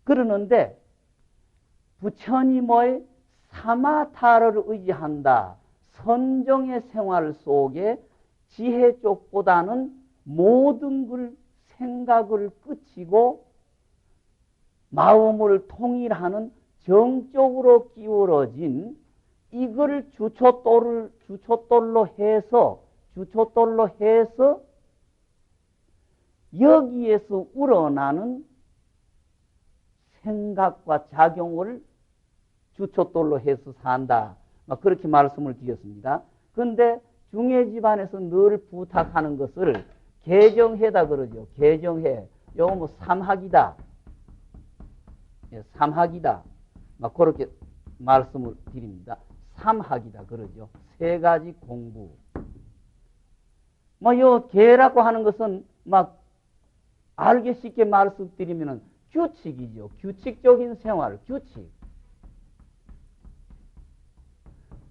그러는데 부처님의 사마타를 의지한다. 선정의 생활 속에 지혜 쪽보다는 모든 걸 생각을 끝이고 마음을 통일하는 정적으로 기울어진 이걸 주춧돌로 해서 여기에서 우러나는 생각과 작용을 주춧돌로 해서 산다. 그렇게 말씀을 드렸습니다. 그런데 중해 집안에서 늘 부탁하는 것을 개정해다 그러죠. 개정해. 요거 뭐 삼학이다. 예, 삼학이다. 그렇게 말씀을 드립니다. 삼학이다 그러죠. 세 가지 공부. 요 개라고 하는 것은 알기 쉽게 말씀드리면은 규칙이죠. 규칙적인 생활,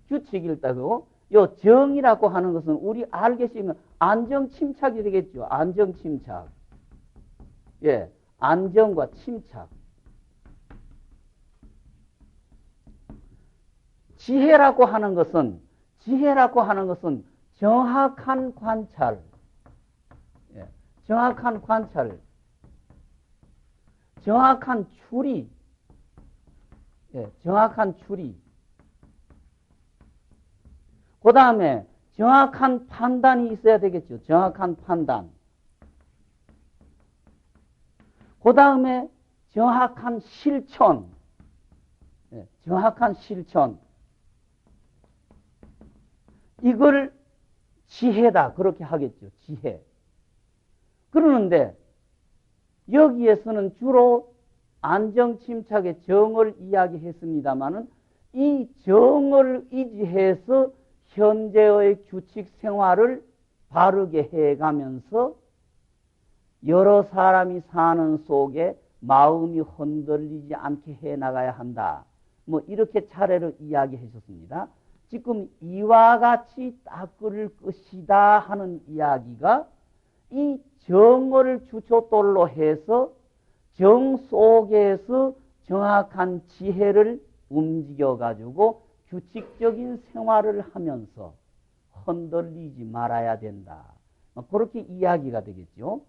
규칙일다고. 요 정이라고 하는 것은 우리 알기 쉽게 안정침착이 되겠죠. 안정침착. 예, 안정과 침착. 지혜라고 하는 것은 정확한 관찰. 예, 정확한 관찰. 정확한 추리. 예, 정확한 추리. 그 다음에 정확한 판단이 있어야 되겠죠. 정확한 판단. 그 다음에 정확한 실천. 예, 정확한 실천. 이걸 지혜다. 그렇게 하겠죠. 지혜. 그러는데 여기에서는 주로 안정침착의 정을 이야기했습니다마는 이 정을 의지해서 현재의 규칙 생활을 바르게 해가면서 여러 사람이 사는 속에 마음이 흔들리지 않게 해나가야 한다. 이렇게 차례로 이야기하셨습니다. 지금 이와 같이 닦을 것이다 하는 이야기가 이 정을 주춧돌로 해서 정 속에서 정확한 지혜를 움직여가지고 규칙적인 생활을 하면서 흔들리지 말아야 된다. 그렇게 이야기가 되겠죠.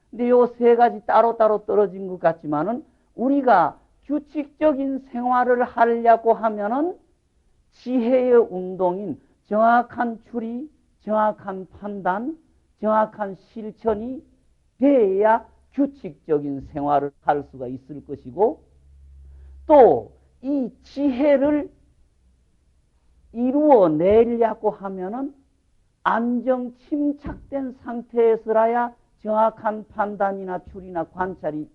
근데 요 세 가지 따로따로 떨어진 것 같지만은 우리가 규칙적인 생활을 하려고 하면은 지혜의 운동인 정확한 추리, 정확한 판단, 정확한 실천이 돼야 규칙적인 생활을 할 수가 있을 것이고 또 이 지혜를 이루어내려고 하면은 안정 침착된 상태에서라야 정확한 판단이나 추리나 관찰이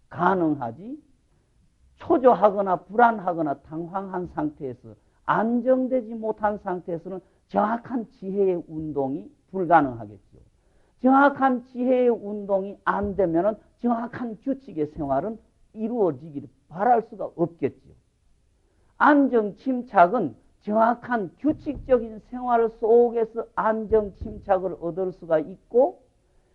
가능하지 초조하거나 불안하거나 당황한 상태에서 안정되지 못한 상태에서는 정확한 지혜의 운동이 불가능하겠죠. 정확한 지혜의 운동이 안 되면은 정확한 규칙의 생활은 이루어지기를 바랄 수가 없겠죠. 안정 침착은 정확한 규칙적인 생활 속에서 안정 침착을 얻을 수가 있고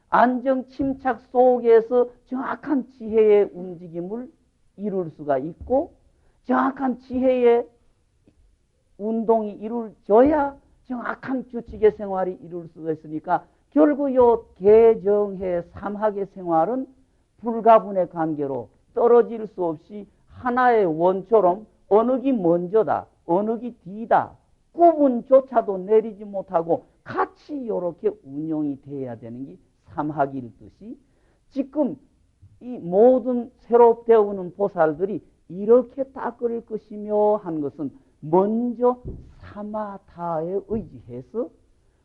안정 침착 속에서 정확한 지혜의 움직임을 이룰 수가 있고 정확한 지혜의 운동이 이루어져야 정확한 규칙의 생활이 이룰 수가 있으니까 결국 요 개정해 삼학의 생활은 불가분의 관계로 떨어질 수 없이 하나의 원처럼 어느 게 먼저다, 어느 게 뒤다 구분조차도 내리지 못하고 같이 이렇게 운영이 돼야 되는 게 삼학일 듯이 지금 이 모든 새로 배우는 보살들이 이렇게 닦을 것이며 한 것은 먼저 사마타에 의지해서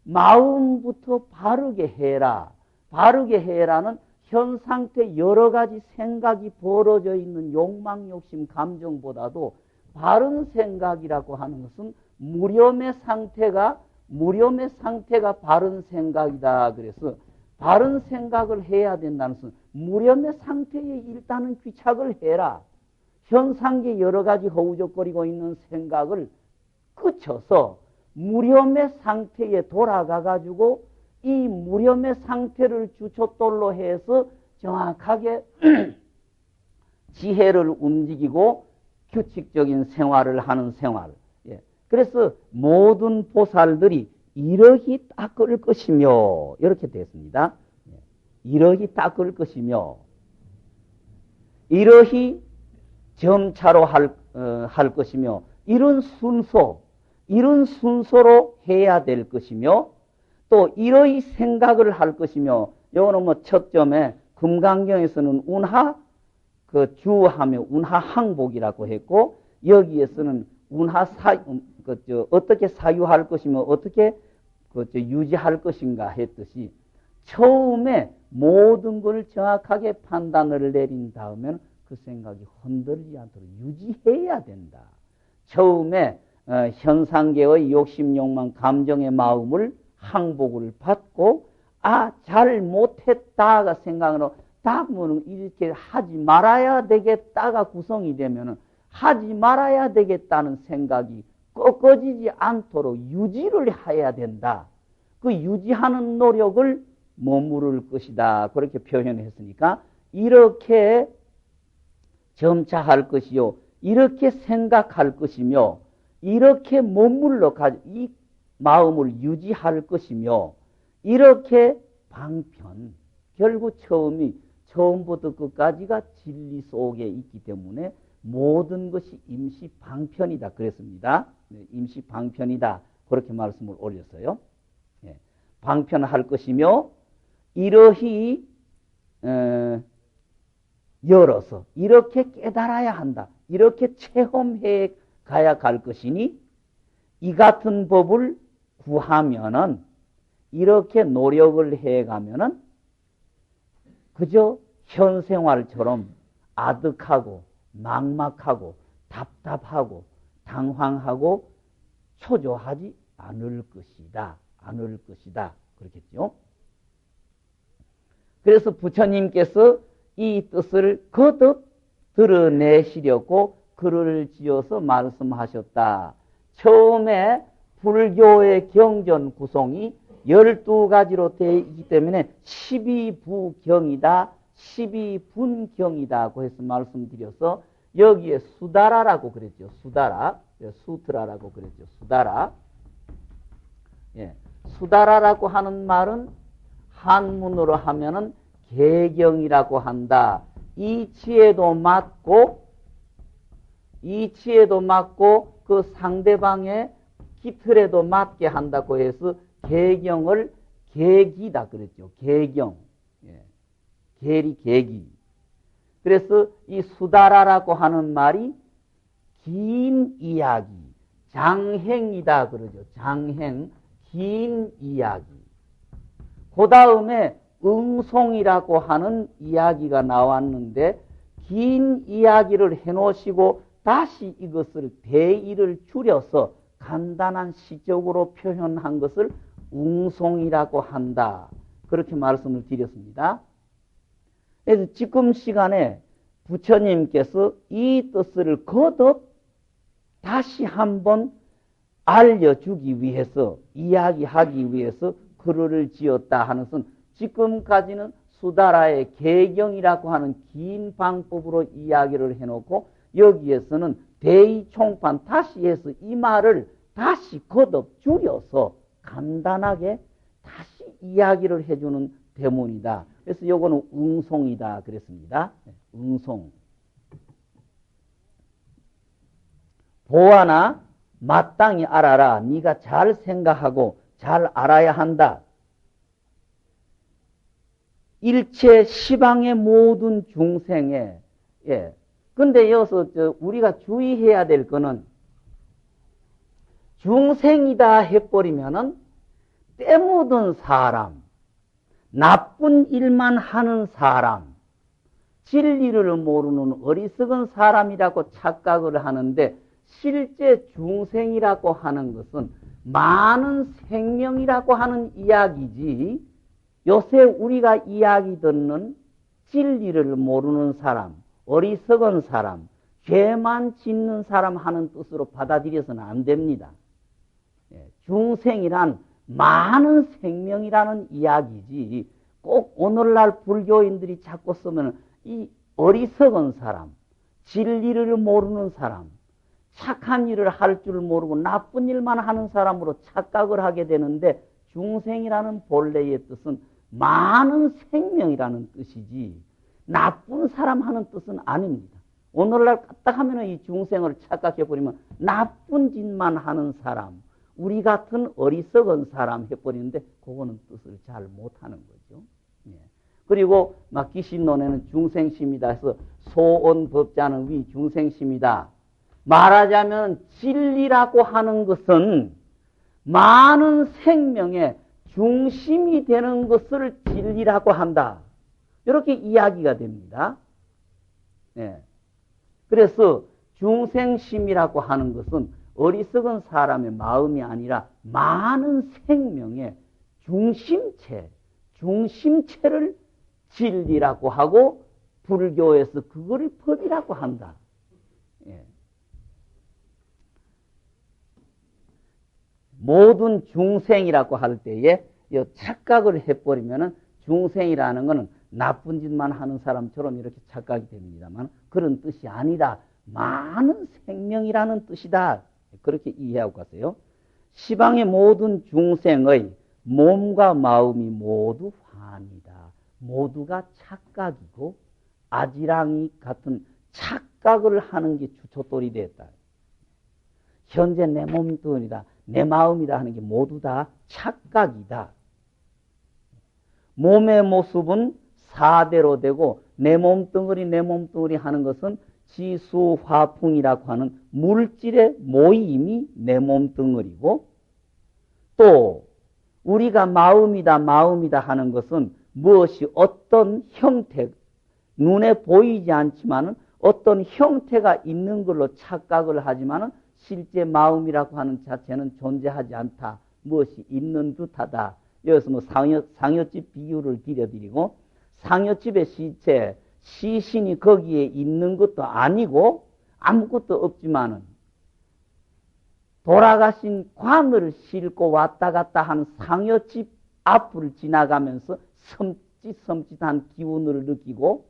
마음부터 바르게 해라. 바르게 해라는 현 상태 여러 가지 생각이 벌어져 있는 욕망, 욕심, 감정보다도 바른 생각이라고 하는 것은 무렴의 상태가 바른 생각이다. 그래서 바른 생각을 해야 된다는 것은 무렴의 상태에 일단은 귀착을 해라. 현상계 여러 가지 허우적거리고 있는 생각을 그쳐서 무렴의 상태에 돌아가 가지고 이 무렴의 상태를 주춧돌로 해서 정확하게 지혜를 움직이고 규칙적인 생활을 하는 생활. 예. 그래서 모든 보살들이 이러히 닦을 것이며 이렇게 되었습니다. 이러히 닦을 것이며 이러히 점차로 할 것이며 이런 순서로 해야 될 것이며 또 이러히 생각을 할 것이며 요거는 뭐 첫 점에 금강경에서는 운하 그 주하며 운하 항복이라고 했고 여기에서는 운하 어떻게 사유할 것이며 어떻게 유지할 것인가 했듯이 처음에 모든 걸 정확하게 판단을 내린 다음에는 그 생각이 흔들리지 않도록 유지해야 된다. 처음에 현상계의 욕심, 욕망, 감정의 마음을 항복을 받고 잘 못했다가 생각으로 다음은 이렇게 하지 말아야 되겠다가 구성이 되면은 하지 말아야 되겠다는 생각이 꺾어지지 않도록 유지를 해야 된다. 그 유지하는 노력을 머무를 것이다. 그렇게 표현했으니까 이렇게 점차할 것이요. 이렇게 생각할 것이며 이렇게 머물러 이 마음을 유지할 것이며 이렇게 방편. 결국 처음부터 끝까지가 진리 속에 있기 때문에 모든 것이 임시 방편이다. 그랬습니다. 임시 방편이다. 그렇게 말씀을 올렸어요. 방편할 것이며 이러히 열어서 이렇게 깨달아야 한다. 이렇게 체험해 가야 갈 것이니 이 같은 법을 구하면은 이렇게 노력을 해 가면은 그저 현생활처럼 아득하고 막막하고 답답하고 당황하고 초조하지 않을 것이다. 그렇겠죠. 그래서 부처님께서 이 뜻을 거듭 드러내시려고 글을 지어서 말씀하셨다. 처음에 불교의 경전 구성이 12가지로 되어 있기 때문에 12부경이다, 12분경이다고 해서 말씀드려서 여기에 수다라라고 그랬죠. 수다라, 수트라라고 그랬죠. 수다라. 수다라라고 하는 말은 한문으로 하면은 개경이라고 한다. 이치에도 맞고 그 상대방의 기틀에도 맞게 한다고 해서 개경을 계기다 그랬죠. 개경. 계기. 그래서 이 수다라라고 하는 말이 긴 이야기, 장행이다 그러죠. 장행, 긴 이야기. 그 다음에 응송이라고 하는 이야기가 나왔는데 긴 이야기를 해놓으시고 다시 이것을 대의를 줄여서 간단한 시적으로 표현한 것을 웅송이라고 한다. 그렇게 말씀을 드렸습니다. 그래서 지금 시간에 부처님께서 이 뜻을 거듭 다시 한번 알려주기 위해서 이야기하기 위해서 글을 지었다 하는 것은 지금까지는 수다라의 개경이라고 하는 긴 방법으로 이야기를 해놓고 여기에서는 대의총판 다시 해서 이 말을 다시 거듭 줄여서 간단하게 다시 이야기를 해주는 대문이다. 그래서 요거는 응송이다 그랬습니다. 응송. 보아나 마땅히 알아라. 네가 잘 생각하고 잘 알아야 한다. 일체 시방의 모든 중생에 근데 여기서 우리가 주의해야 될 거는 중생이다 해버리면은 때묻은 사람, 나쁜 일만 하는 사람, 진리를 모르는 어리석은 사람이라고 착각을 하는데 실제 중생이라고 하는 것은 많은 생명이라고 하는 이야기지 요새 우리가 이야기 듣는 진리를 모르는 사람, 어리석은 사람, 죄만 짓는 사람 하는 뜻으로 받아들여서는 안 됩니다. 중생이란 많은 생명이라는 이야기지 꼭 오늘날 불교인들이 자꾸 쓰면 이 어리석은 사람, 진리를 모르는 사람, 착한 일을 할 줄 모르고 나쁜 일만 하는 사람으로 착각을 하게 되는데, 중생이라는 본래의 뜻은 많은 생명이라는 뜻이지 나쁜 사람 하는 뜻은 아닙니다. 오늘날 딱 하면 이 중생을 착각해버리면 나쁜 짓만 하는 사람, 우리 같은 어리석은 사람 해버리는데 그거는 뜻을 잘 못하는 거죠. 예. 그리고 막 귀신론에는 중생심이다 해서 소원법자는 위 중생심이다. 말하자면 진리라고 하는 것은 많은 생명의 중심이 되는 것을 진리라고 한다. 이렇게 이야기가 됩니다. 예. 그래서 중생심이라고 하는 것은 어리석은 사람의 마음이 아니라 많은 생명의 중심체를 진리라고 하고 불교에서 그거를 법이라고 한다. 예. 모든 중생이라고 할 때에 착각을 해버리면은 중생이라는 것은 나쁜 짓만 하는 사람처럼 이렇게 착각이 됩니다만 그런 뜻이 아니라 많은 생명이라는 뜻이다. 그렇게 이해하고 가세요. 시방의 모든 중생의 몸과 마음이 모두 환이다. 모두가 착각이고 아지랑이 같은 착각을 하는 게 주초돌이 됐다. 현재 내 몸뚱이다, 내 마음이다 하는 게 모두 다 착각이다. 몸의 모습은 사대로 되고 내 몸뚱어리 하는 것은 지수화풍이라고 하는 물질의 모임이 내 몸뚱어리고, 또 우리가 마음이다 하는 것은 무엇이 어떤 형태, 눈에 보이지 않지만은 어떤 형태가 있는 걸로 착각을 하지만은 실제 마음이라고 하는 자체는 존재하지 않다. 무엇이 있는 듯하다. 여기서 뭐 상여집 비유를 드려드리고, 상여집의 시체, 시신이 거기에 있는 것도 아니고 아무것도 없지만은 돌아가신 관을 싣고 왔다 갔다 한 상여집 앞을 지나가면서 섬찟한 기운을 느끼고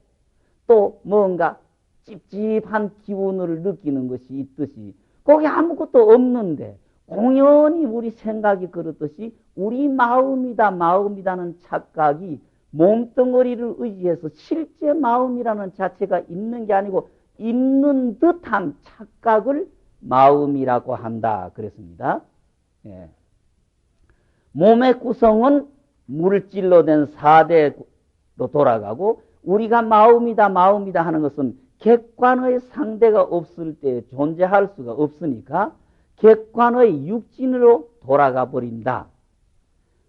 또 뭔가 찝찝한 기운을 느끼는 것이 있듯이 거기 아무것도 없는데 공연히 우리 생각이 그렇듯이 우리 마음이다는 착각이 몸뚱어리를 의지해서 실제 마음이라는 자체가 있는 게 아니고 있는 듯한 착각을 마음이라고 한다 그랬습니다. 예. 몸의 구성은 물질로 된 4대로 돌아가고 우리가 마음이다 하는 것은 객관의 상대가 없을 때 존재할 수가 없으니까 객관의 육진으로 돌아가 버린다.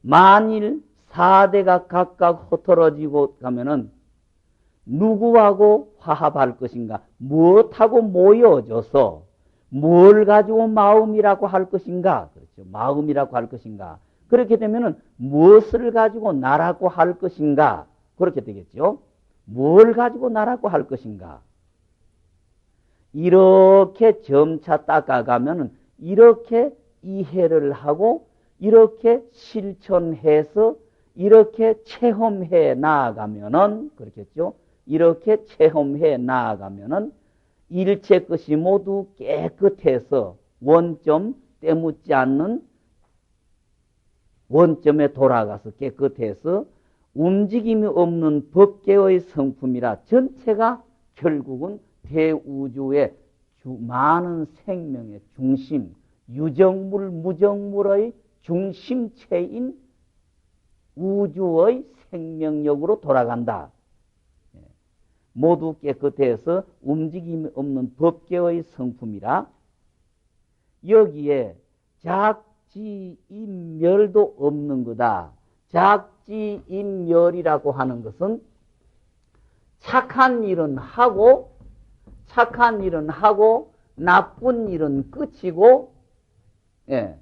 만일 4대가 각각 흩어지고 가면은 누구하고 화합할 것인가? 무엇하고 모여져서 뭘 가지고 마음이라고 할 것인가? 그렇죠. 마음이라고 할 것인가? 그렇게 되면은 무엇을 가지고 나라고 할 것인가? 그렇게 되겠죠. 뭘 가지고 나라고 할 것인가? 이렇게 점차 닦아가면은 이렇게 이해를 하고 이렇게 실천해서 이렇게 체험해 나아가면은 그렇겠죠. 이렇게 체험해 나아가면은 일체 것이 모두 깨끗해서 원점 때묻지 않는 원점에 돌아가서 깨끗해서 움직임이 없는 법계의 성품이라 전체가 결국은 대우주의 많은 생명의 중심, 유정물, 무정물의 중심체인 우주의 생명력으로 돌아간다. 모두 깨끗해서 움직임이 없는 법계의 성품이라 여기에 작지인멸도 없는 거다. 작지인멸이라고 하는 것은 착한 일은 하고 나쁜 일은 끝이고, 예,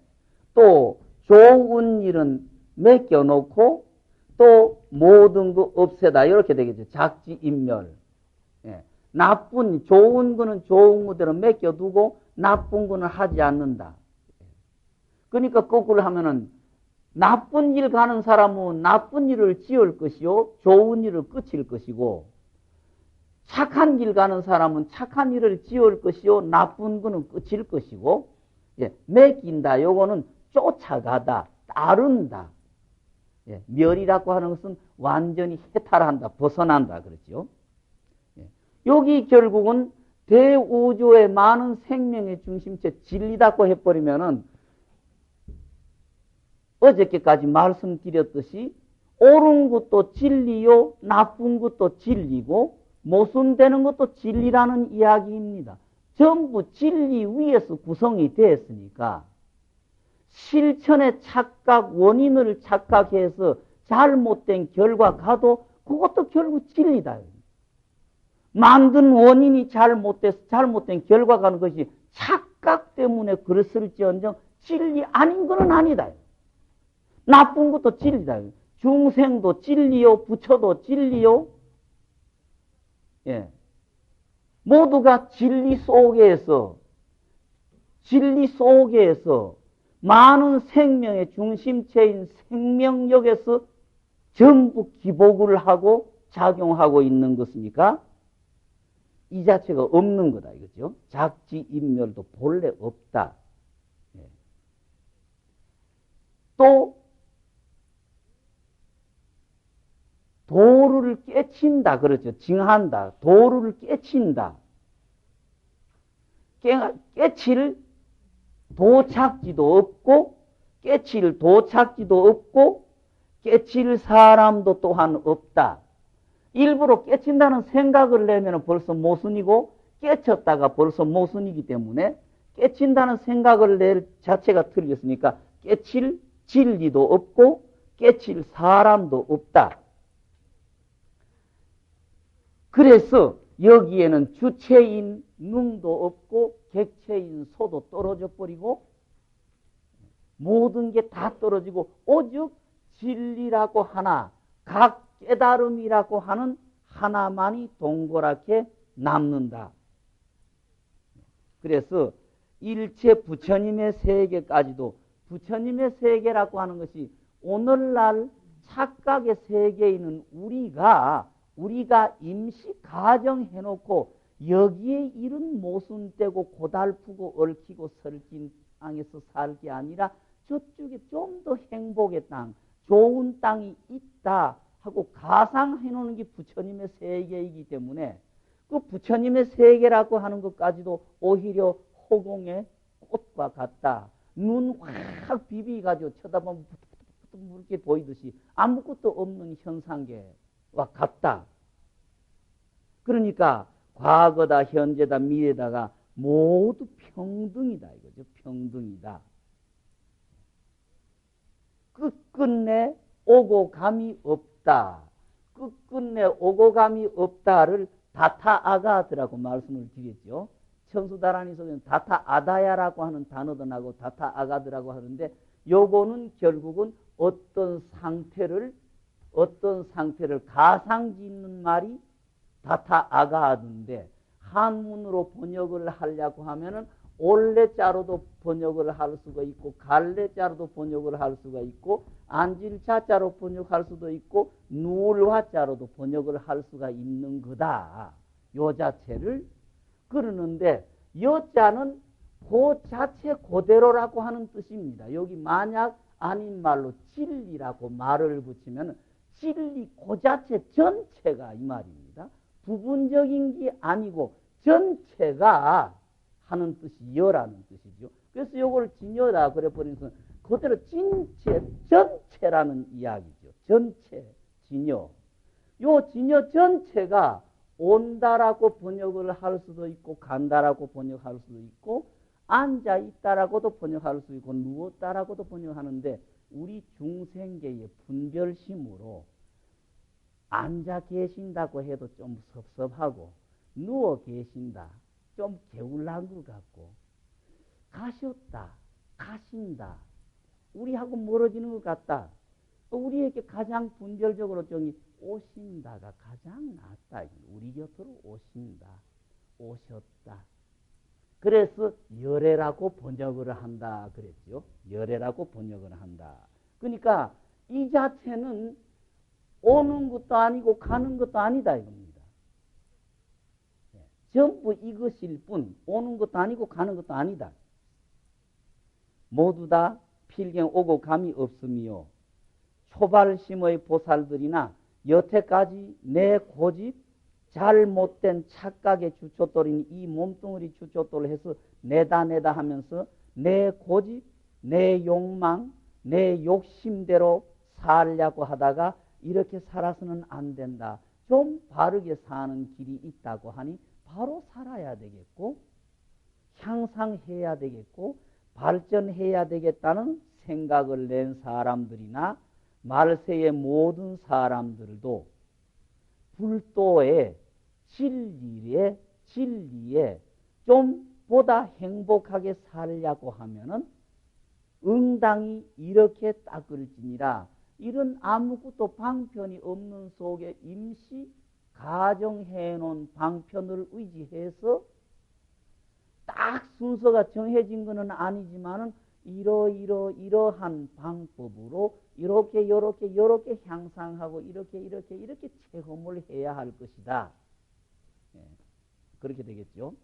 또 좋은 일은 맡겨놓고 또 모든 거 없애다 이렇게 되겠죠. 작지인멸. 예, 좋은 거는 좋은 거대로 맡겨두고 나쁜 거는 하지 않는다. 그러니까 거꾸로 하면은 나쁜 일 가는 사람은 나쁜 일을 지을 것이요 좋은 일을 끝일 것이고 착한 길 가는 사람은 착한 일을 지을 것이요, 나쁜 거는 끝일 것이고, 예, 맡긴다. 요거는 쫓아가다, 따른다. 예, 멸이라고 하는 것은 완전히 해탈한다, 벗어난다. 그렇죠. 예, 여기 결국은 대우주의 많은 생명의 중심체 진리라고 해버리면은 어저께까지 말씀드렸듯이 옳은 것도 진리요, 나쁜 것도 진리고 모순되는 것도 진리라는 이야기입니다. 전부 진리 위에서 구성이 되었으니까 실천의 착각, 원인을 착각해서 잘못된 결과가도 그것도 결국 진리다. 만든 원인이 잘못돼서 잘못된 결과가 것이 착각 때문에 그랬을지언정 진리 아닌 것은 아니다. 나쁜 것도 진리다. 중생도 진리요, 부처도 진리요. 예. 모두가 진리 속에서 많은 생명의 중심체인 생명력에서 전부 기복을 하고 작용하고 있는 것입니까? 이 자체가 없는 거다 이거죠. 작지인멸도 본래 없다. 예. 또 도루를 깨친다. 그렇죠. 징한다. 도루를 깨친다. 깨칠 도착지도 없고 깨칠 도착지도 없고 깨칠 사람도 또한 없다. 일부러 깨친다는 생각을 내면 벌써 모순이고 깨쳤다가 벌써 모순이기 때문에 깨친다는 생각을 낼 자체가 틀렸으니까 깨칠 진리도 없고 깨칠 사람도 없다. 그래서 여기에는 주체인 능도 없고 객체인 소도 떨어져 버리고 모든 게 다 떨어지고 오직 진리라고 하나, 각 깨달음이라고 하는 하나만이 동그랗게 남는다. 그래서 일체 부처님의 세계까지도 부처님의 세계라고 하는 것이 오늘날 착각의 세계에 있는 우리가 임시 가정해놓고 여기에 이런 모순되고 고달프고 얽히고 설킨 땅에서 살 게 아니라 저쪽에 좀 더 행복의 땅, 좋은 땅이 있다 하고 가상해놓는 게 부처님의 세계이기 때문에 그 부처님의 세계라고 하는 것까지도 오히려 허공의 꽃과 같다. 눈 확 비비가지고 쳐다보면 붉게 보이듯이 아무것도 없는 현상계와 같다. 그러니까 과거다, 현재다, 미래다가 모두 평등이다 이거죠. 평등이다. 끝끝내 오고 감이 없다. 끝끝내 오고 감이 없다를 다타아가드라고 말씀을 드렸죠. 천수다라니 속에는 다타아다야라고 하는 단어도 나고 다타아가드라고 하는데 요거는 결국은 어떤 상태를 가상 짓는 말이 다타아가드인데 한문으로 번역을 하려고 하면은 올레자로도 번역을 할 수가 있고 갈래자로도 번역을 할 수가 있고 안질자자로 번역할 수도 있고 누울화자로도 번역을 할 수가 있는 거다. 요 자체를 그러는데 여자는 그 자체 그대로라고 하는 뜻입니다. 여기 만약 아닌 말로 진리라고 말을 붙이면 진리 그 자체 전체가 이 말입니다. 부분적인 게 아니고 전체가 하는 뜻이 여라는 뜻이죠. 그래서 요걸 진여다 그래버리면서 그대로 전체라는 이야기죠. 전체, 진여. 요 진여 전체가 온다라고 번역을 할 수도 있고 간다라고 번역할 수도 있고 앉아있다라고도 번역할 수 있고 누웠다라고도 번역하는데 우리 중생계의 분별심으로 앉아 계신다고 해도 좀 섭섭하고 누워 계신다. 좀 게을른 것 같고 가셨다. 가신다. 우리하고 멀어지는 것 같다. 우리에게 가장 분별적으로 정이 오신다가 가장 낫다. 우리 곁으로 오신다. 오셨다. 그래서 열애라고 번역을 한다 그랬죠. 열애라고 번역을 한다. 그러니까 이 자체는 오는 것도 아니고 가는 것도 아니다 이겁니다. 전부 이것일 뿐 오는 것도 아니고 가는 것도 아니다. 모두 다 필경 오고 감이 없음이요. 초발심의 보살들이나 여태까지 내 고집 잘못된 착각의 주춧돌인 이 몸뚱어리 주춧돌을 해서 내다 하면서 내 고집, 내 욕망, 내 욕심대로 살려고 하다가 이렇게 살아서는 안 된다. 좀 바르게 사는 길이 있다고 하니 바로 살아야 되겠고 향상해야 되겠고 발전해야 되겠다는 생각을 낸 사람들이나 말세의 모든 사람들도 불도의 진리에 좀 보다 행복하게 살려고 하면은 응당이 이렇게 닦을지니라. 이런 아무것도 방편이 없는 속에 임시 가정해 놓은 방편을 의지해서 딱 순서가 정해진 것은 아니지만은 이러한 방법으로 이렇게 향상하고 이렇게 체험을 해야 할 것이다. 예, 그렇게 되겠죠.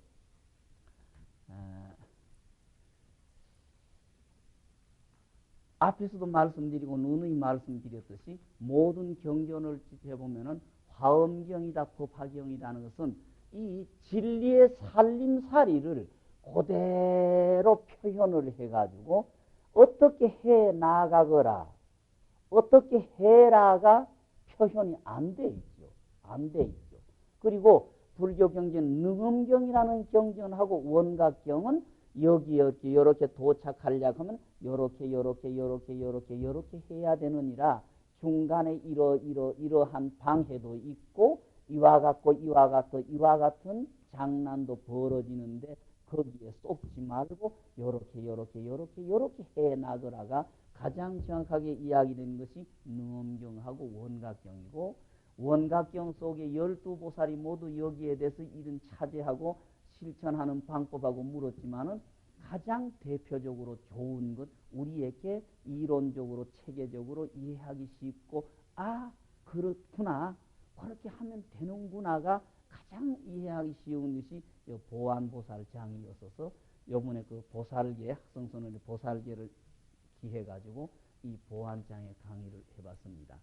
앞에서도 말씀드리고 누누이 말씀드렸듯이 모든 경전을 해보면은 화엄경이다 법화경이라는 것은 이 진리의 살림살이를 그대로 표현을 해가지고 어떻게 해 나가거라 어떻게 해라가 표현이 안 돼 있죠. 안 돼 있죠. 그리고 불교 경전 능엄경이라는 경전하고 원각경은 여기 이렇게 도착하려고 하면 요렇게 해야 되느니라. 중간에 이러한 방해도 있고 이와 같은 장난도 벌어지는데 거기에 쏙지 말고 요렇게 해 나가라가 가장 정확하게 이야기되는 것이 능엄경하고 원각경이고, 원각경 속에 12보살이 모두 여기에 대해서 이런 차지하고 실천하는 방법하고 물었지만은 가장 대표적으로 좋은 것, 우리에게 이론적으로 체계적으로 이해하기 쉽고 그렇구나 그렇게 하면 되는구나가 가장 이해하기 쉬운 것이 보안보살장이었어서 이번에 그 보살계 학성선언의 보살계를 기해 가지고 이 보안장의 강의를 해봤습니다.